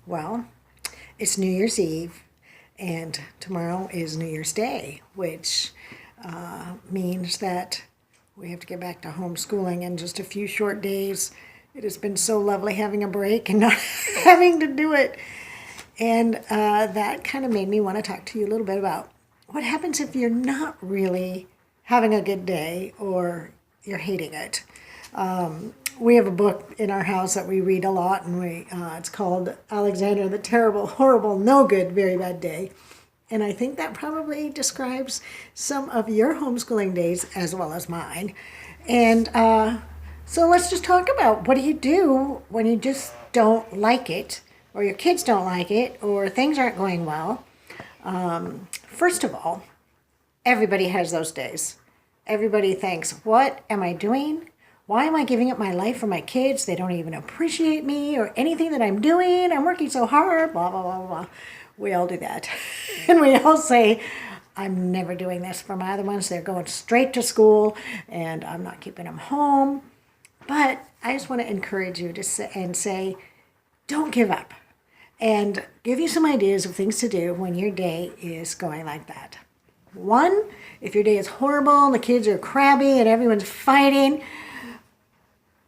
Well, it's New Year's Eve, and tomorrow is New Year's Day, which means that we have to get back to homeschooling in just a few short days. It has been so lovely having a break and not having to do it. And that kind of made me want to talk to you a little bit about what happens if you're not really having a good day or you're hating it. We have a book in our house that we read a lot, and it's called Alexander the Terrible, Horrible, No Good, Very Bad Day. And I think that probably describes some of your homeschooling days as well as mine. And so let's just talk about, what do you do when you just don't like it, or your kids don't like it, or things aren't going well? First of all, everybody has those days. Everybody thinks, what am I doing? Why am I giving up my life for my kids? They don't even appreciate me or anything that I'm doing. I'm working so hard, blah, blah, blah, blah. We all do that. And we all say, I'm never doing this for my other ones. They're going straight to school, and I'm not keeping them home. But I just want to encourage you to say, don't give up, and give you some ideas of things to do when your day is going like that. One, if your day is horrible and the kids are crabby and everyone's fighting,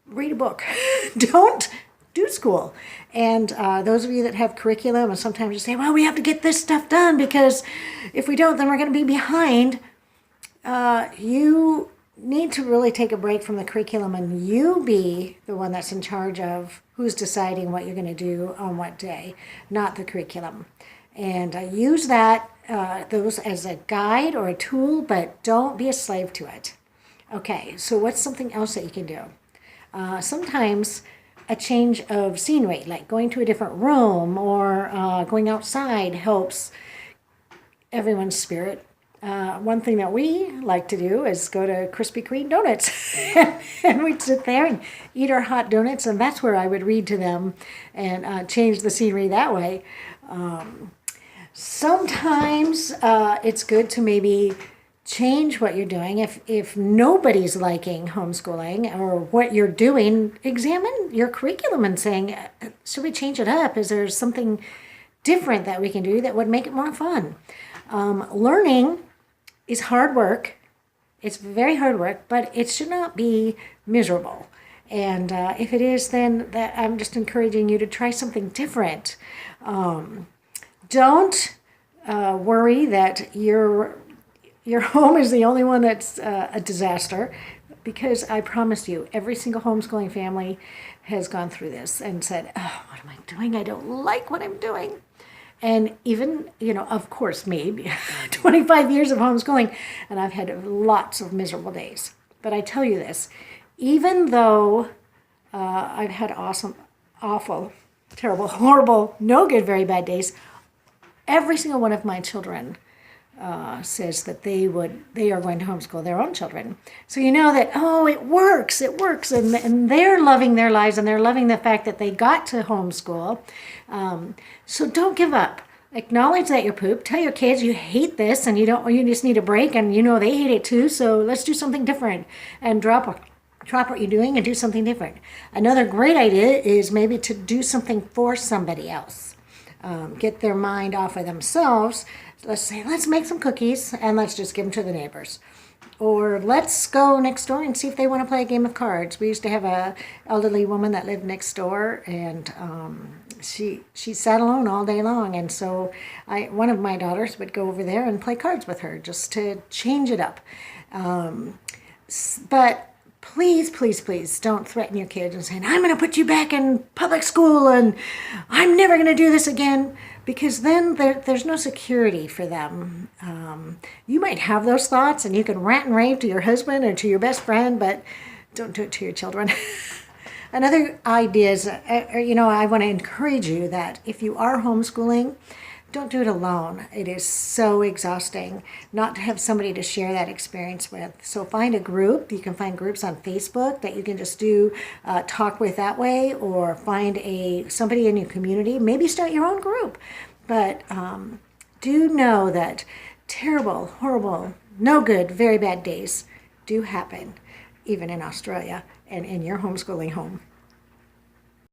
read a book. Don't do school. And those of you that have curriculum, and sometimes you say, well, we have to get this stuff done because if we don't, then we're going to be behind. You need to really take a break from the curriculum and you be the one that's in charge of who's deciding what you're going to do on what day, not the curriculum. And use those as a guide or a tool, but don't be a slave to it. Okay, so what's something else that you can do? Sometimes a change of scenery, like going to a different room or going outside, helps everyone's spirit. One thing that we like to do is go to Krispy Kreme donuts. And we'd sit there and eat our hot donuts, and that's where I would read to them and change the scenery that way. Sometimes it's good to maybe change what you're doing. If nobody's liking homeschooling or what you're doing, examine your curriculum and saying, should we change it up? Is there something different that we can do that would make it more fun? Learning is hard work. It's very hard work, but it should not be miserable. And if it is, then I'm just encouraging you to try something different. Don't worry that your home is the only one that's a disaster, because I promise you, every single homeschooling family has gone through this and said, oh, what am I doing? I don't like what I'm doing. And even, of course, me, 25 years of homeschooling, and I've had lots of miserable days. But I tell you this, even though I've had awesome, awful, terrible, horrible, no good, very bad days, every single one of my children says that they are going to homeschool their own children. So you know that, it works, and they're loving their lives, and they're loving the fact that they got to homeschool. So don't give up. Acknowledge that you're pooped. Tell your kids you hate this, and you just need a break, and they hate it too, so let's do something different, and drop what you're doing and do something different. Another great idea is maybe to do something for somebody else. Get their mind off of themselves. Let's say, let's make some cookies and let's just give them to the neighbors. Or let's go next door and see if they want to play a game of cards. We used to have a elderly woman that lived next door, and she sat alone all day long. And so one of my daughters would go over there and play cards with her just to change it up. But please, please, please don't threaten your kids and saying, I'm going to put you back in public school and I'm never going to do this again, because then there's no security for them. You might have those thoughts and you can rant and rave to your husband or to your best friend, but don't do it to your children. Another idea is, I want to encourage you that if you are homeschooling, don't do it alone. It is so exhausting not to have somebody to share that experience with. So find a group. You can find groups on Facebook that you can just do talk with that way, or find somebody in your community. Maybe start your own group. But do know that terrible, horrible, no good, very bad days do happen, even in Australia and in your homeschooling home.